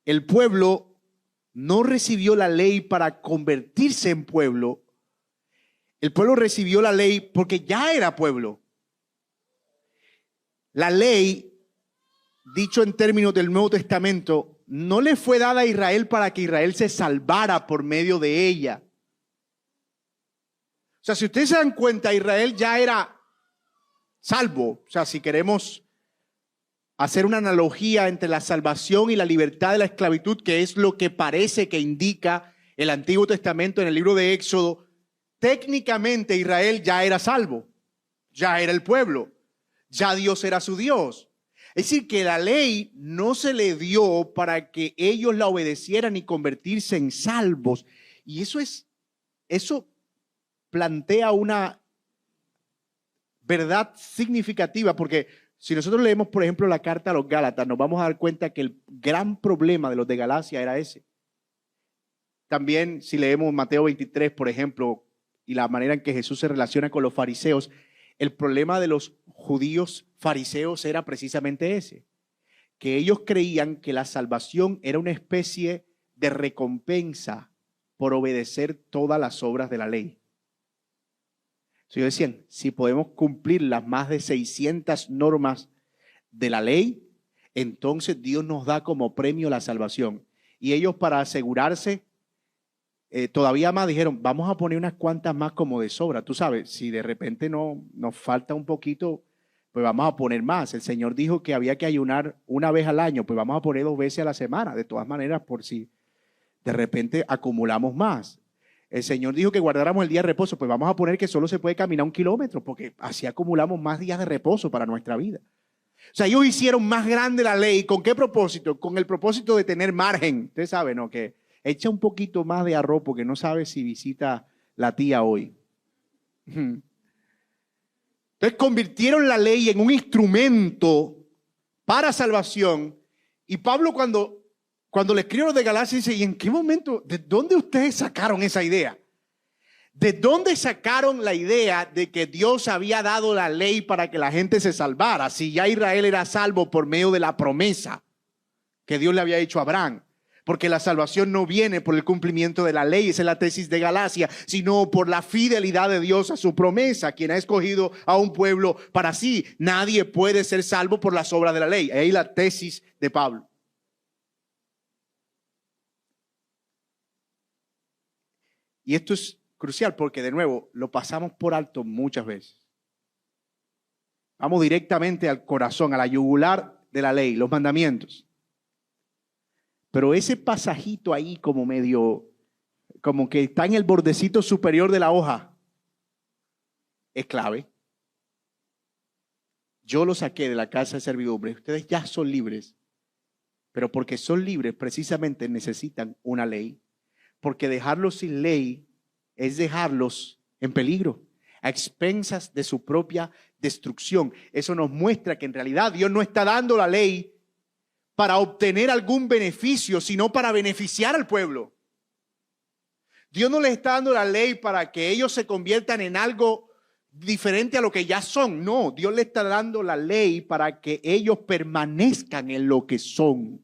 El pueblo no recibió la ley para convertirse en pueblo. El pueblo recibió la ley porque ya era pueblo. La ley, dicho en términos del Nuevo Testamento, no le fue dada a Israel para que Israel se salvara por medio de ella. O sea, si ustedes se dan cuenta, Israel ya era salvo. O sea, si queremos hacer una analogía entre la salvación y la libertad de la esclavitud, que es lo que parece que indica el Antiguo Testamento en el libro de Éxodo, técnicamente Israel ya era salvo, ya era el pueblo, ya Dios era su Dios. Es decir, que la ley no se le dio para que ellos la obedecieran y convertirse en salvos. Y eso plantea una verdad significativa, porque si nosotros leemos, por ejemplo, la carta a los Gálatas, nos vamos a dar cuenta que el gran problema de los de Galacia era ese. También si leemos Mateo 23, por ejemplo, y la manera en que Jesús se relaciona con los fariseos, el problema de los judíos fariseos era precisamente ese, que ellos creían que la salvación era una especie de recompensa por obedecer todas las obras de la ley. Ellos decían, si podemos cumplir las más de 600 normas de la ley, entonces Dios nos da como premio la salvación. Y ellos, para asegurarse todavía más, dijeron, vamos a poner unas cuantas más como de sobra. Tú sabes, si de repente no nos falta un poquito, pues vamos a poner más. El Señor dijo que había que ayunar una vez al año, pues vamos a poner 2 veces a la semana. De todas maneras, por si de repente acumulamos más. El Señor dijo que guardáramos el día de reposo, pues vamos a poner que solo se puede caminar 1 kilómetro, porque así acumulamos más días de reposo para nuestra vida. O sea, ellos hicieron más grande la ley. ¿Con qué propósito? Con el propósito de tener margen. Ustedes saben, ¿no? Que echa un poquito más de arroz porque no sabe si visita la tía hoy. Entonces convirtieron la ley en un instrumento para salvación. Y Pablo cuando le escribe a los de Galacia dice, ¿y en qué momento, de dónde ustedes sacaron esa idea? ¿De dónde sacaron la idea de que Dios había dado la ley para que la gente se salvara? Si ya Israel era salvo por medio de la promesa que Dios le había hecho a Abraham. Porque la salvación no viene por el cumplimiento de la ley, esa es la tesis de Galacia, sino por la fidelidad de Dios a su promesa, quien ha escogido a un pueblo para sí. Nadie puede ser salvo por las obras de la ley. Ahí la tesis de Pablo. Y esto es crucial porque, de nuevo, lo pasamos por alto muchas veces. Vamos directamente al corazón, a la yugular de la ley, los mandamientos. Pero ese pasajito ahí como medio, como que está en el bordecito superior de la hoja, es clave. Yo lo saqué de la casa de servidumbre. Ustedes ya son libres, pero porque son libres precisamente necesitan una ley. Porque dejarlos sin ley es dejarlos en peligro, a expensas de su propia destrucción. Eso nos muestra que en realidad Dios no está dando la ley para obtener algún beneficio, sino para beneficiar al pueblo. Dios no les está dando la ley para que ellos se conviertan en algo diferente a lo que ya son. No, Dios les está dando la ley para que ellos permanezcan en lo que son.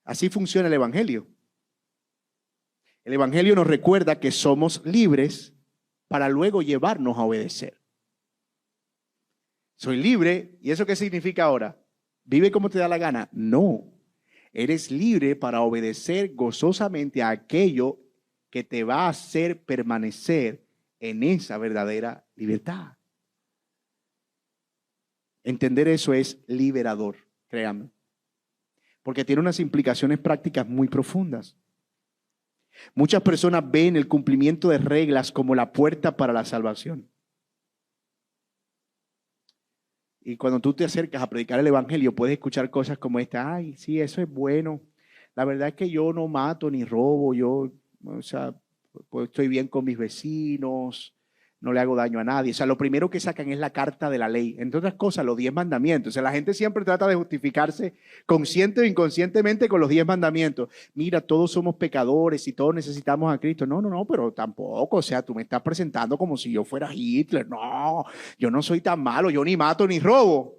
Así funciona el Evangelio. El Evangelio nos recuerda que somos libres para luego llevarnos a obedecer. Soy libre, ¿y eso qué significa ahora? ¿Vive como te da la gana? No. Eres libre para obedecer gozosamente a aquello que te va a hacer permanecer en esa verdadera libertad. Entender eso es liberador, créanme. Porque tiene unas implicaciones prácticas muy profundas. Muchas personas ven el cumplimiento de reglas como la puerta para la salvación. Y cuando tú te acercas a predicar el Evangelio, puedes escuchar cosas como esta. Ay, sí, eso es bueno. La verdad es que yo no mato ni robo. Pues estoy bien con mis vecinos. No le hago daño a nadie. O sea, lo primero que sacan es la carta de la ley. Entre otras cosas, los 10 mandamientos. O sea, la gente siempre trata de justificarse consciente o inconscientemente con los 10 mandamientos. Mira, todos somos pecadores y todos necesitamos a Cristo. No, pero tampoco. O sea, tú me estás presentando como si yo fuera Hitler. No, yo no soy tan malo. Yo ni mato ni robo.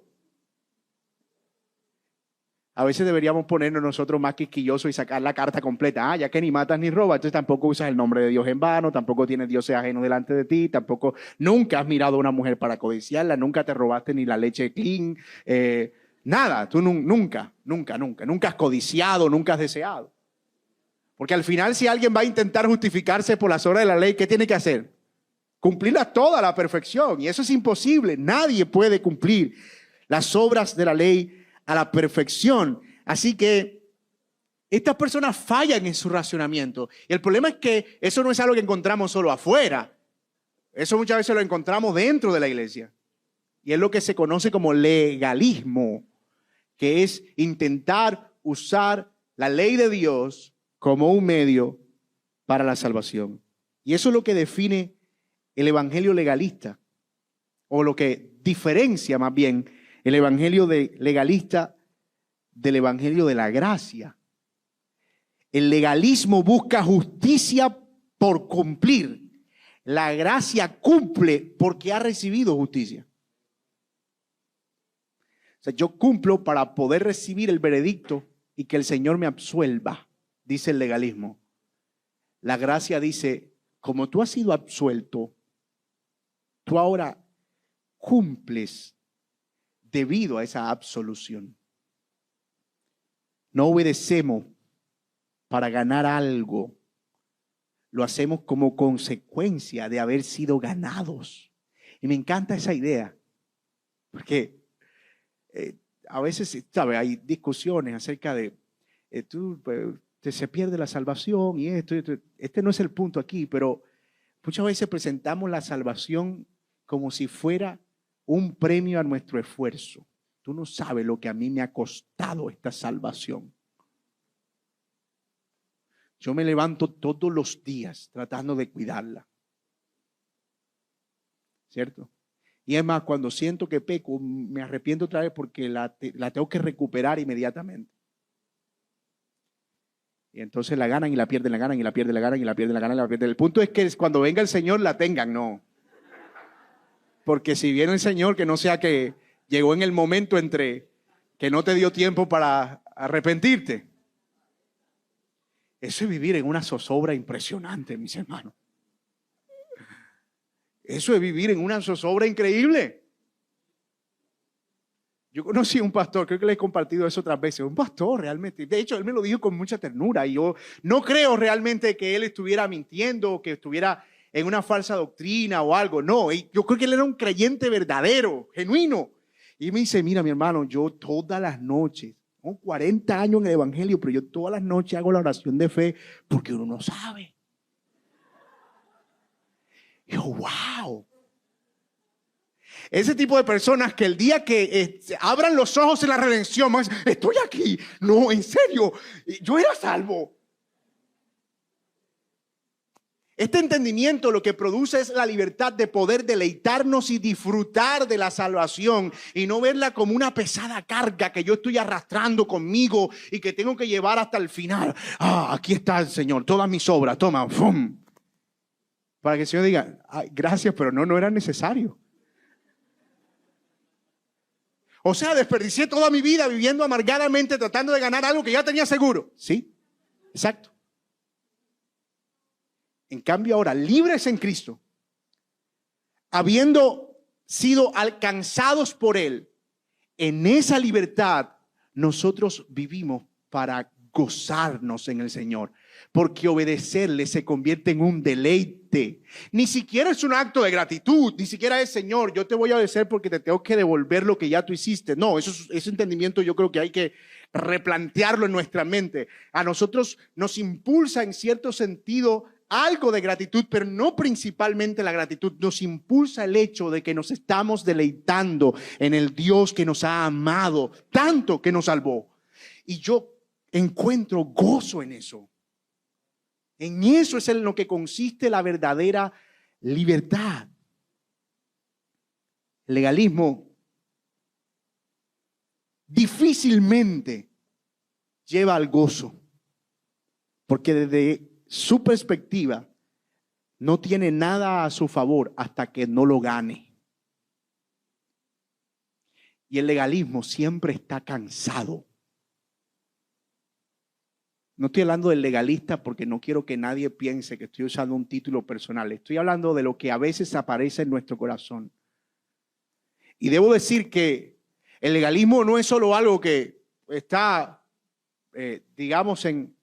A veces deberíamos ponernos nosotros más quisquillosos y sacar la carta completa. Ya que ni matas ni robas, entonces tampoco usas el nombre de Dios en vano, tampoco tienes dioses ajenos delante de ti, tampoco, nunca has mirado a una mujer para codiciarla, nunca te robaste ni la leche clean, nada, tú nunca has codiciado, nunca has deseado. Porque al final, si alguien va a intentar justificarse por las obras de la ley, ¿qué tiene que hacer? Cumplirlas todas a la perfección. Y eso es imposible. Nadie puede cumplir las obras de la ley a la perfección. Así que estas personas fallan en su racionamiento. Y el problema es que eso no es algo que encontramos solo afuera. Eso muchas veces lo encontramos dentro de la iglesia. Y es lo que se conoce como legalismo, que es intentar usar la ley de Dios como un medio para la salvación. Y eso es lo que define el evangelio legalista, o lo que diferencia más bien el evangelio legalista del evangelio de la gracia. El legalismo busca justicia por cumplir. La gracia cumple porque ha recibido justicia. O sea, yo cumplo para poder recibir el veredicto y que el Señor me absuelva, dice el legalismo. La gracia dice, como tú has sido absuelto, tú ahora cumples debido a esa absolución. No obedecemos para ganar algo. Lo hacemos como consecuencia de haber sido ganados. Y me encanta esa idea. Porque a veces, ¿sabe? Hay discusiones acerca de se pierde la salvación y esto. Este no es el punto aquí, pero muchas veces presentamos la salvación como si fuera un premio a nuestro esfuerzo. Tú no sabes lo que a mí me ha costado esta salvación. Yo me levanto todos los días tratando de cuidarla. ¿Cierto? Y es más, cuando siento que peco, me arrepiento otra vez porque la tengo que recuperar inmediatamente. Y entonces la ganan y la pierden, la ganan y la pierden, la ganan y la pierden, la ganan y la pierden. El punto es que cuando venga el Señor la tengan, no. Porque si viene el Señor, que no sea que llegó en el momento entre que no te dio tiempo para arrepentirte. Eso es vivir en una zozobra impresionante, mis hermanos. Eso es vivir en una zozobra increíble. Yo conocí a un pastor, creo que le he compartido eso otras veces, un pastor realmente. De hecho, él me lo dijo con mucha ternura y yo no creo realmente que él estuviera mintiendo o que estuviera en una falsa doctrina o algo. No, yo creo que él era un creyente verdadero, genuino. Y me dice, mira mi hermano, yo todas las noches, 40 años en el evangelio, pero yo todas las noches hago la oración de fe porque uno no sabe. Y yo, wow. Ese tipo de personas que el día que abran los ojos en la redención, más, estoy aquí. No, en serio, yo era salvo. Este entendimiento lo que produce es la libertad de poder deleitarnos y disfrutar de la salvación y no verla como una pesada carga que yo estoy arrastrando conmigo y que tengo que llevar hasta el final. Aquí está el Señor, todas mis obras, toma, ¡fum! Para que el Señor diga, gracias, pero no era necesario. O sea, desperdicié toda mi vida viviendo amargadamente tratando de ganar algo que ya tenía seguro. Sí, exacto. En cambio ahora, libres en Cristo, habiendo sido alcanzados por Él, en esa libertad nosotros vivimos para gozarnos en el Señor. Porque obedecerle se convierte en un deleite. Ni siquiera es un acto de gratitud, ni siquiera es, Señor, yo te voy a obedecer porque te tengo que devolver lo que ya tú hiciste. No, ese entendimiento yo creo que hay que replantearlo en nuestra mente. A nosotros nos impulsa en cierto sentido algo de gratitud, pero no principalmente la gratitud. Nos impulsa el hecho de que nos estamos deleitando en el Dios que nos ha amado tanto que nos salvó. Y yo encuentro gozo en eso. En eso es en lo que consiste la verdadera libertad. El legalismo difícilmente lleva al gozo, porque desde su perspectiva no tiene nada a su favor hasta que no lo gane. Y el legalismo siempre está cansado No estoy hablando del legalista porque no quiero que nadie piense que estoy usando un título personal. Estoy hablando de lo que a veces aparece en nuestro corazón. Y debo decir que el legalismo no es solo algo que está, digamos, en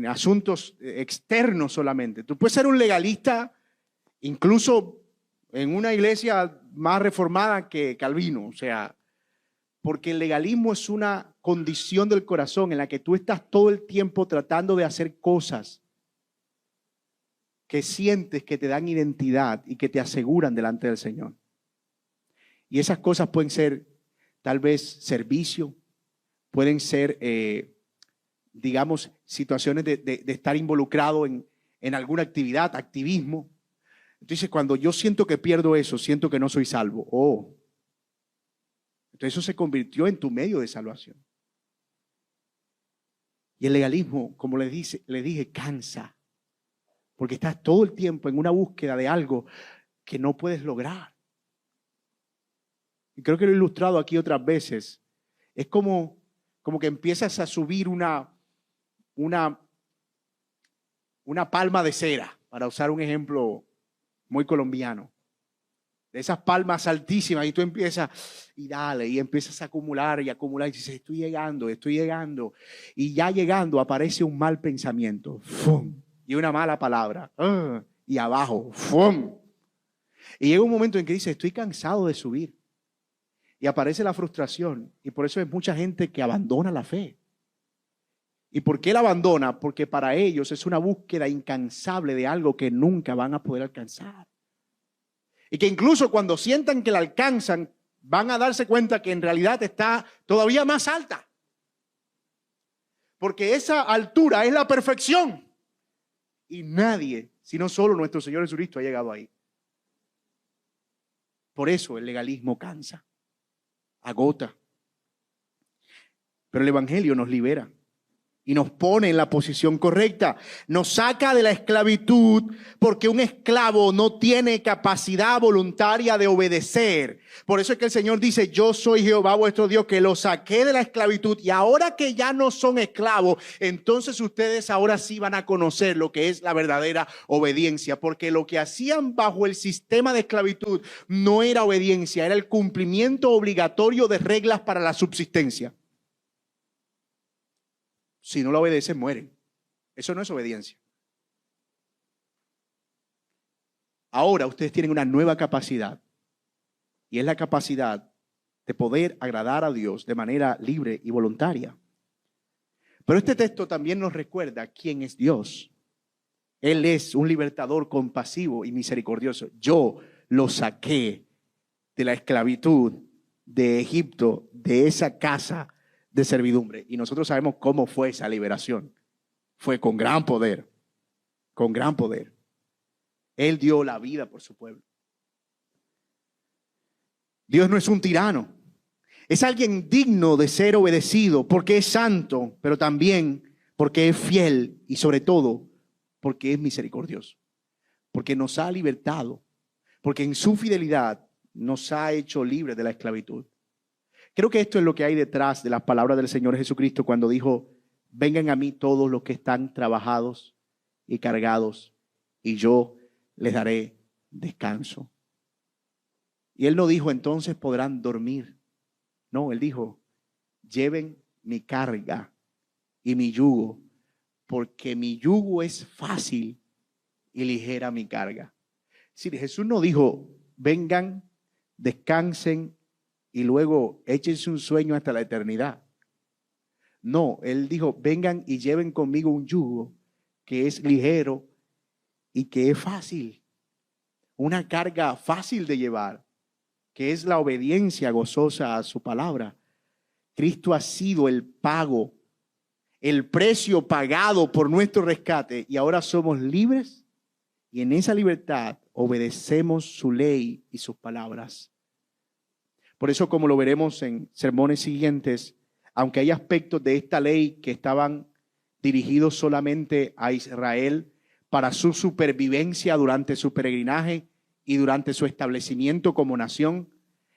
asuntos externos solamente. Tú puedes ser un legalista incluso en una iglesia más reformada que Calvino, o sea, porque el legalismo es una condición del corazón en la que tú estás todo el tiempo tratando de hacer cosas que sientes que te dan identidad y que te aseguran delante del Señor. Y esas cosas pueden ser tal vez servicio, pueden ser, digamos, situaciones de estar involucrado en alguna actividad, activismo. Entonces, cuando yo siento que pierdo eso, siento que no soy salvo. Oh, entonces eso se convirtió en tu medio de salvación. Y el legalismo, como le dije, cansa. Porque estás todo el tiempo en una búsqueda de algo que no puedes lograr. Y creo que lo he ilustrado aquí otras veces. Es como que empiezas a subir una palma de cera, para usar un ejemplo muy colombiano. De esas palmas altísimas, y tú empiezas y dale, y empiezas a acumular y acumular, y dices, estoy llegando, y ya llegando aparece un mal pensamiento, ¡fum! Y una mala palabra, y abajo, ¡fum! Y llega un momento en que dices, estoy cansado de subir, y aparece la frustración, y por eso hay mucha gente que abandona la fe. ¿Y por qué la abandona? Porque para ellos es una búsqueda incansable de algo que nunca van a poder alcanzar. Y que incluso cuando sientan que la alcanzan, van a darse cuenta que en realidad está todavía más alta. Porque esa altura es la perfección. Y nadie, sino solo nuestro Señor Jesucristo, ha llegado ahí. Por eso el legalismo cansa, agota. Pero el Evangelio nos libera y nos pone en la posición correcta. Nos saca de la esclavitud, porque un esclavo no tiene capacidad voluntaria de obedecer. Por eso es que el Señor dice, yo soy Jehová vuestro Dios, que los saqué de la esclavitud, y ahora que ya no son esclavos, entonces ustedes ahora sí van a conocer lo que es la verdadera obediencia, porque lo que hacían bajo el sistema de esclavitud no era obediencia, era el cumplimiento obligatorio de reglas para la subsistencia. Si no la obedecen, mueren. Eso no es obediencia. Ahora ustedes tienen una nueva capacidad, y es la capacidad de poder agradar a Dios de manera libre y voluntaria. Pero este texto también nos recuerda quién es Dios. Él es un libertador compasivo y misericordioso. Yo lo saqué de la esclavitud de Egipto, de esa casa de servidumbre. Y nosotros sabemos cómo fue esa liberación. Fue con gran poder, con gran poder. Él dio la vida por su pueblo. Dios no es un tirano. Es alguien digno de ser obedecido porque es santo, pero también porque es fiel y sobre todo porque es misericordioso. Porque nos ha libertado, porque en su fidelidad nos ha hecho libres de la esclavitud. Creo que esto es lo que hay detrás de las palabras del Señor Jesucristo cuando dijo, vengan a mí todos los que están trabajados y cargados, y yo les daré descanso. Y Él no dijo, entonces podrán dormir. No, Él dijo, lleven mi carga y mi yugo, porque mi yugo es fácil y ligera mi carga. Es decir, Jesús no dijo, vengan, descansen, y luego échense un sueño hasta la eternidad. No, Él dijo, vengan y lleven conmigo un yugo que es ligero y que es fácil. Una carga fácil de llevar, que es la obediencia gozosa a su palabra. Cristo ha sido el pago, el precio pagado por nuestro rescate, y ahora somos libres, y en esa libertad obedecemos su ley y sus palabras. Por eso, como lo veremos en sermones siguientes, aunque hay aspectos de esta ley que estaban dirigidos solamente a Israel para su supervivencia durante su peregrinaje y durante su establecimiento como nación,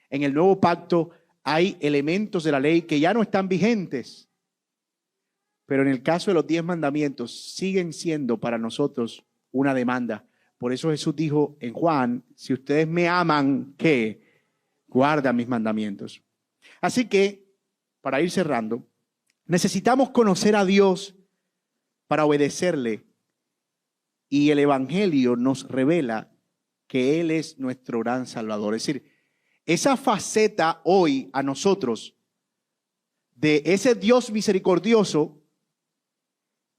en el nuevo pacto hay elementos de la ley que ya no están vigentes, Pero en el caso de los 10 mandamientos, siguen siendo para nosotros una demanda. Por eso Jesús dijo en Juan, si ustedes me aman, ¿qué? Guardan mis mandamientos. Así que, para ir cerrando, necesitamos conocer a Dios para obedecerle. Y el Evangelio nos revela que Él es nuestro gran Salvador. Es decir, esa faceta hoy a nosotros de ese Dios misericordioso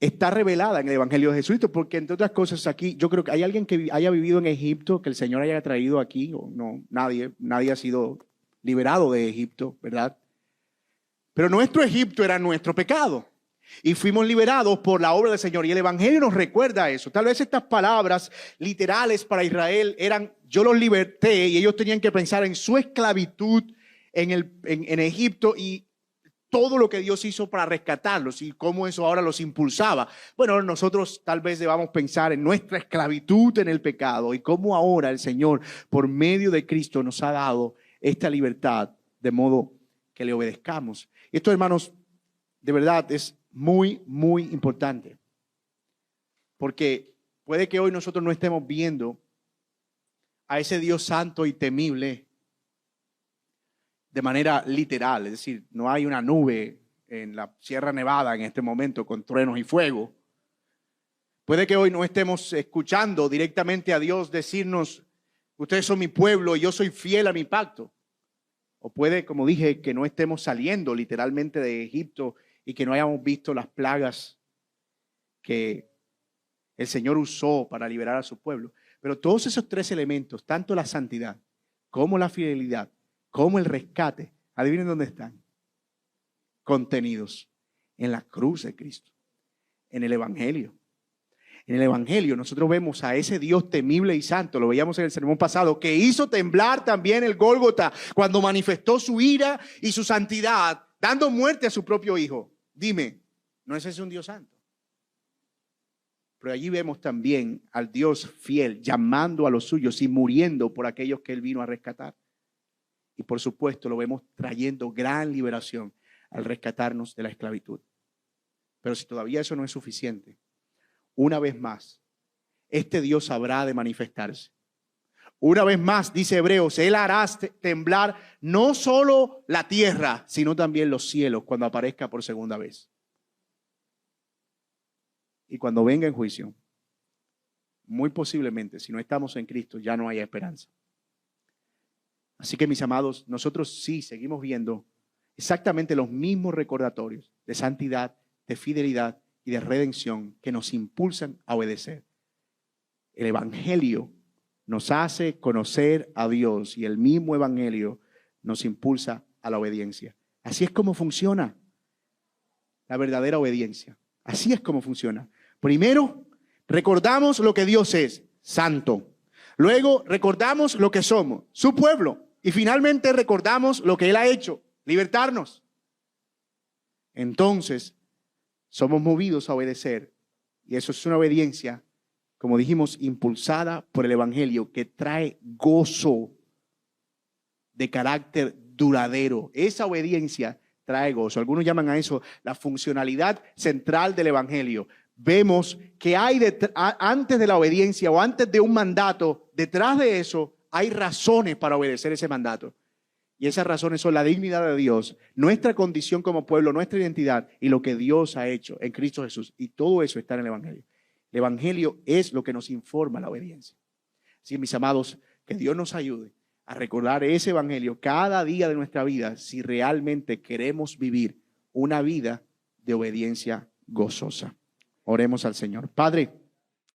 está revelada en el Evangelio de Jesucristo, porque entre otras cosas aquí, yo creo que hay alguien que haya vivido en Egipto, que el Señor haya traído aquí, o no, nadie ha sido liberado de Egipto, ¿verdad? Pero nuestro Egipto era nuestro pecado y fuimos liberados por la obra del Señor, y el Evangelio nos recuerda eso. Tal vez estas palabras literales para Israel eran, yo los liberté, y ellos tenían que pensar en su esclavitud en Egipto y todo lo que Dios hizo para rescatarlos y cómo eso ahora los impulsaba. Bueno, nosotros tal vez debamos pensar en nuestra esclavitud en el pecado y cómo ahora el Señor, por medio de Cristo, nos ha dado esta libertad de modo que le obedezcamos. Y esto, hermanos, de verdad es muy, muy importante, porque puede que hoy nosotros no estemos viendo a ese Dios santo y temible de manera literal, es decir, no hay una nube en la Sierra Nevada en este momento con truenos y fuego. Puede que hoy no estemos escuchando directamente a Dios decirnos, ustedes son mi pueblo y yo soy fiel a mi pacto. O puede, como dije, que no estemos saliendo literalmente de Egipto y que no hayamos visto las plagas que el Señor usó para liberar a su pueblo. Pero todos esos 3 elementos, tanto la santidad como la fidelidad, como el rescate, adivinen dónde están. Contenidos en la cruz de Cristo, en el Evangelio. En el Evangelio nosotros vemos a ese Dios temible y santo, lo veíamos en el sermón pasado, que hizo temblar también el Gólgota cuando manifestó su ira y su santidad, dando muerte a su propio Hijo. Dime, ¿no es ese un Dios santo? Pero allí vemos también al Dios fiel llamando a los suyos y muriendo por aquellos que Él vino a rescatar. Y por supuesto lo vemos trayendo gran liberación al rescatarnos de la esclavitud. Pero si todavía eso no es suficiente, una vez más, este Dios habrá de manifestarse. Una vez más, dice Hebreos, Él hará temblar no solo la tierra, sino también los cielos cuando aparezca por segunda vez. Y cuando venga en juicio, muy posiblemente, si no estamos en Cristo, ya no hay esperanza. Así que, mis amados, nosotros sí seguimos viendo exactamente los mismos recordatorios de santidad, de fidelidad y de redención que nos impulsan a obedecer. El Evangelio nos hace conocer a Dios y el mismo Evangelio nos impulsa a la obediencia. Así es como funciona la verdadera obediencia. Así es como funciona. Primero, recordamos lo que Dios es, santo. Luego, recordamos lo que somos, su pueblo. Y finalmente recordamos lo que Él ha hecho, libertarnos. Entonces, somos movidos a obedecer. Y eso es una obediencia, como dijimos, impulsada por el Evangelio, que trae gozo de carácter duradero. Esa obediencia trae gozo. Algunos llaman a eso la funcionalidad central del Evangelio. Vemos que hay antes de la obediencia o antes de un mandato, detrás de eso, hay razones para obedecer ese mandato. Y esas razones son la dignidad de Dios, nuestra condición como pueblo, nuestra identidad y lo que Dios ha hecho en Cristo Jesús. Y todo eso está en el Evangelio. El Evangelio es lo que nos informa la obediencia. Así que, mis amados, que Dios nos ayude a recordar ese Evangelio cada día de nuestra vida si realmente queremos vivir una vida de obediencia gozosa. Oremos al Señor. Padre,